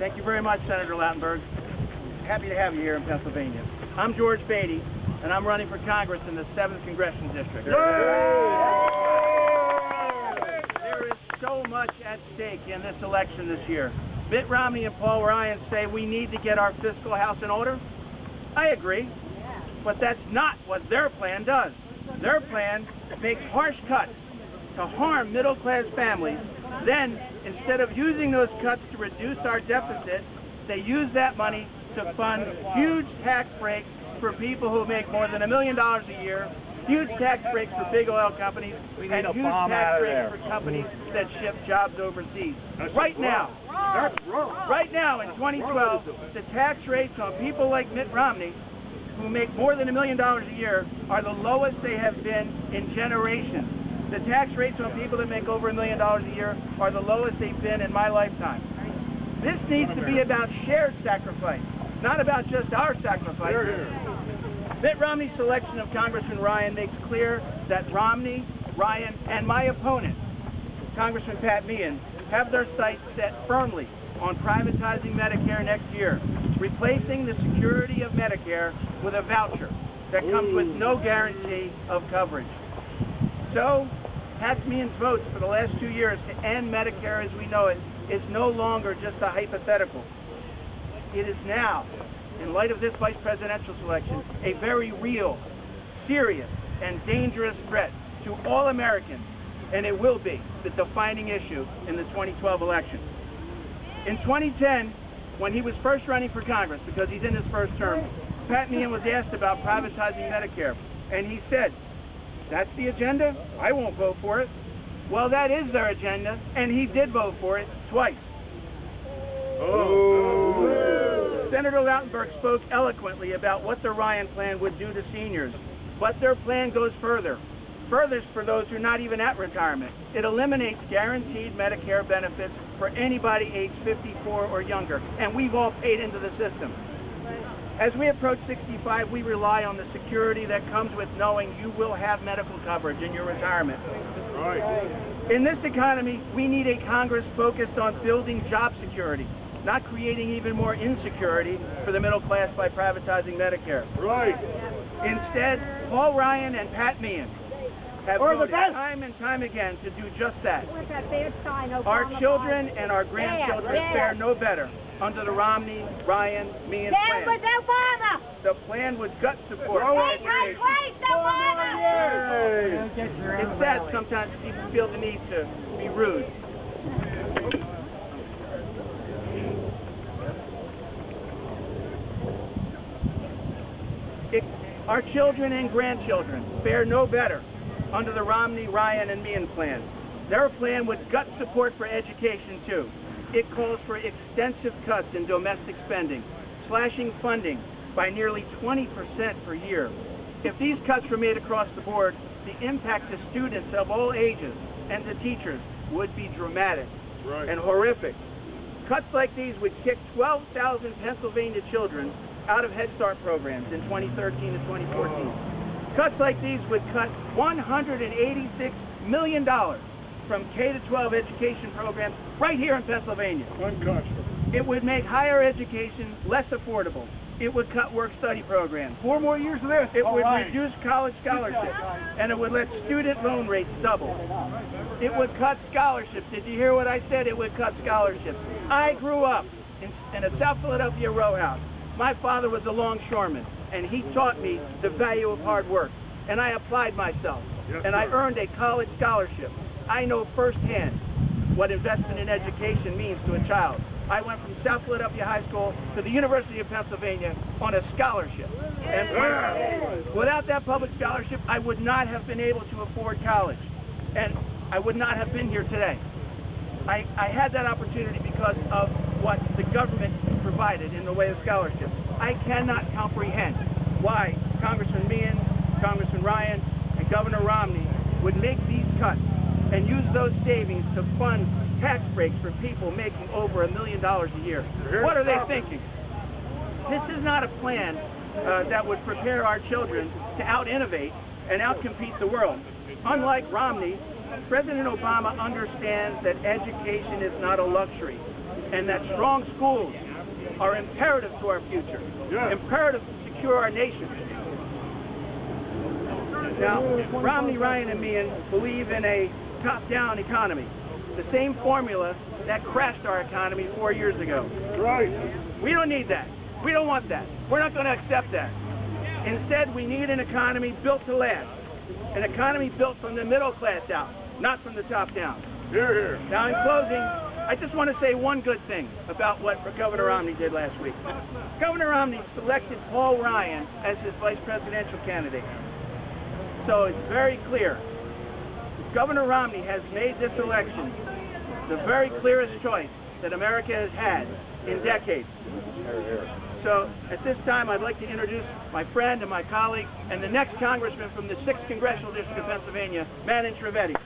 Thank you very much, Senator Lautenberg. Happy to have you here in Pennsylvania. I'm George Beatty, and I'm running for Congress in the 7th Congressional District. There is so much at stake in this election this year. Mitt Romney and Paul Ryan say we need to get our fiscal house in order. I agree, but that's not what their plan does. Their plan makes harsh cuts to harm middle-class families. Then, instead of using those cuts to reduce our deficit, they use that money to fund huge tax breaks for people who make more than $1 million a year, huge tax breaks for big oil companies, and huge tax breaks for companies that ship jobs overseas. Right now, in 2012, the tax rates on people like Mitt Romney, who make more than $1 million a year, are the lowest they have been in generations. The tax rates on people that make over $1 million a year are the lowest they've been in my lifetime. This needs to be about shared sacrifice, not about just our sacrifice. Mitt Romney's selection of Congressman Ryan makes clear that Romney, Ryan, and my opponent, Congressman Pat Meehan, have their sights set firmly on privatizing Medicare next year, replacing the security of Medicare with a voucher that comes with no guarantee of coverage. So, Pat Meehan's votes for the last 2 years to end Medicare as we know it is no longer just a hypothetical. It is now, in light of this vice presidential selection, a very real, serious, and dangerous threat to all Americans, and it will be the defining issue in the 2012 election. In 2010, when he was first running for Congress, because he's in his first term, Pat Meehan was asked about privatizing Medicare, and he said, "That's the agenda? I won't vote for it." Well, that is their agenda, and he did vote for it twice. Senator Lautenberg spoke eloquently about what the Ryan plan would do to seniors, but their plan goes further. Furthest for those who are not even at retirement. It eliminates guaranteed Medicare benefits for anybody age 54 or younger, and we've all paid into the system. As we approach 65, we rely on the security that comes with knowing you will have medical coverage in your retirement. In this economy, we need a Congress focused on building job security, not creating even more insecurity for the middle class by privatizing Medicare. Instead, Paul Ryan and Pat Meehan have voted time and time again to do just that. Our children and our grandchildren fare no better under the Romney, Ryan, Meehan plan. The plan would gut support. It's sad sometimes people feel the need to be rude. Our children and grandchildren fare no better under the Romney, Ryan, and Meehan plan. Their plan would gut support for education, too. It calls for extensive cuts in domestic spending, slashing funding by nearly 20% per year. If these cuts were made across the board, the impact to students of all ages and to teachers would be dramatic and horrific. Cuts like these would kick 12,000 Pennsylvania children out of Head Start programs in 2013 and 2014. Cuts like these would cut $186 million from K-12 education programs right here in Pennsylvania. It would make higher education less affordable. It would cut work-study programs. 4 more years of this. It would reduce college scholarships, and it would let student loan rates double. It would cut scholarships. Did you hear what I said? It would cut scholarships. I grew up in a South Philadelphia row house. My father was a longshoreman, and he taught me the value of hard work. And I applied myself, and I earned a college scholarship. I know firsthand what investment in education means to a child. I went from South Philadelphia High School to the University of Pennsylvania on a scholarship. And without that public scholarship, I would not have been able to afford college, and I would not have been here today. I had that opportunity because of what the government provided in the way of scholarships. I cannot comprehend why Congressman Meehan, Congressman Ryan, and Governor Romney would make these cuts and use those savings to fund tax breaks for people making over $1 million a year. What are they thinking? This is not a plan that would prepare our children to out-innovate and out-compete the world. Unlike Romney, President Obama understands that education is not a luxury. and that strong schools are imperative to our future, imperative to secure our nation. Now, Romney, Ryan, and Meehan believe in a top-down economy, the same formula that crashed our economy 4 years ago. Right. We don't need that. We don't want that. We're not going to accept that. Instead, we need an economy built to last, an economy built from the middle class out, not from the top down. Hear, hear. Now, in closing, I just want to say one good thing about what Governor Romney did last week. Governor Romney selected Paul Ryan as his vice presidential candidate. So it's very clear. Governor Romney has made this election the very clearest choice that America has had in decades. So at this time, I'd like to introduce my friend and my colleague and the next congressman from the 6th Congressional District of Pennsylvania, Manan Trivedi.